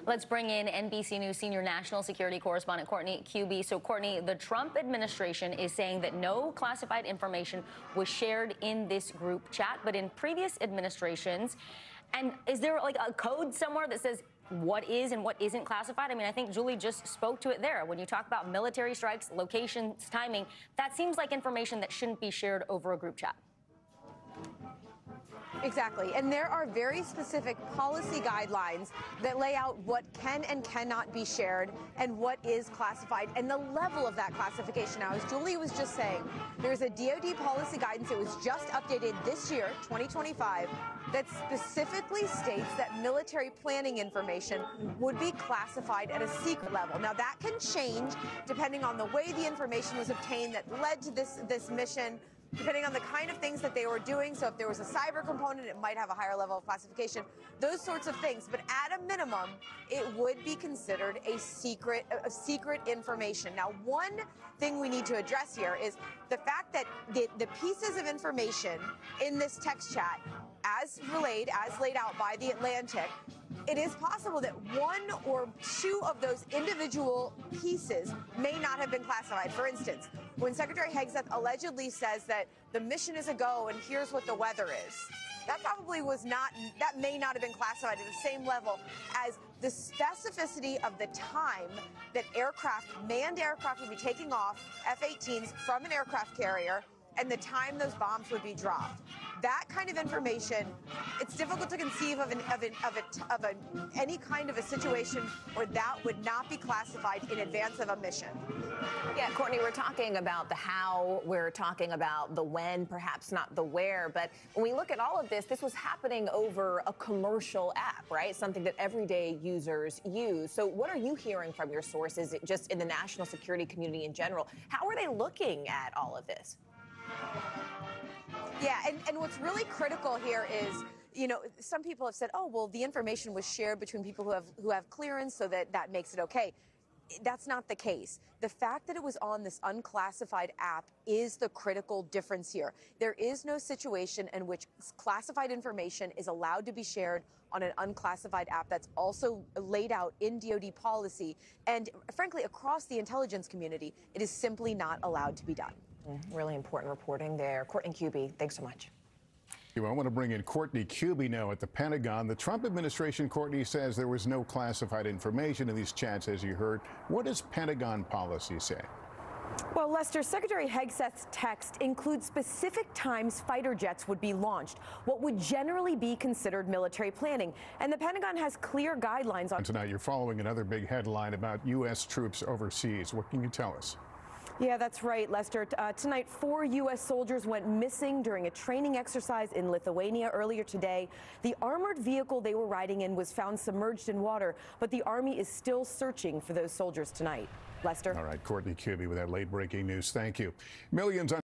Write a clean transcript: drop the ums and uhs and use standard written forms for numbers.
Let's bring in NBC News senior national security correspondent Courtney Kube. So, Courtney, the Trump administration is saying that no classified information was shared in this group chat, but in previous administrations. And is there like a code somewhere that says what is and what isn't classified? I mean, I think Julie just spoke to it there. When you talk about military strikes, locations, timing, that seems like information that shouldn't be shared over a group chat. Exactly. And there are very specific policy guidelines that lay out what can and cannot be shared and what is classified and the level of that classification. Now, as Julie was just saying, there's a DoD policy guidance that was just updated this year, 2025, that specifically states that military planning information would be classified at a secret level. Now, that can change depending on the way the information was obtained that led to this mission, depending on the kind of things that they were doing. So if there was a cyber component, it might have a higher level of classification, those sorts of things. But at a minimum, it would be considered a secret information. Now, one thing we need to address here is the fact that the pieces of information in this text chat, as laid out by The Atlantic, it is possible that one or two of those individual pieces may not have been classified. For instance, when Secretary Hegseth allegedly says that the mission is a go and here's what the weather is, that may not have been classified at the same level as the specificity of the time that manned aircraft would be taking off F-18s from an aircraft carrier and the time those bombs would be dropped. That kind of information, it's difficult to conceive of any kind of a situation where that would not be classified in advance of a mission. Yeah, Courtney, we're talking about the how, we're talking about the when, perhaps not the where, but when we look at all of this, this was happening over a commercial app, right? Something that everyday users use. So what are you hearing from your sources, just in the national security community in general? How are they looking at all of this? Yeah, and what's really critical here is, you know, some people have said, oh, well, the information was shared between people who have clearance, so that makes it okay. That's not the case. The fact that it was on this unclassified app is the critical difference here. There is no situation in which classified information is allowed to be shared on an unclassified app. That's also laid out in DoD policy. And frankly, across the intelligence community, it is simply not allowed to be done. Really important reporting there. Courtney Kube, thanks so much. I want to bring in Courtney Kube now at the Pentagon. The Trump administration, Courtney, says there was no classified information in these chats, as you heard. What does Pentagon policy say? Well, Lester, Secretary Hegseth's text includes specific times fighter jets would be launched, what would generally be considered military planning. And the Pentagon has clear guidelines on. Tonight, you're following another big headline about U.S. troops overseas. What can you tell us? Yeah, that's right, Lester. Tonight, 4 U.S. soldiers went missing during a training exercise in Lithuania earlier today. The armored vehicle they were riding in was found submerged in water, but the Army is still searching for those soldiers tonight. Lester? All right, Courtney Kube with that late-breaking news. Thank you. Millions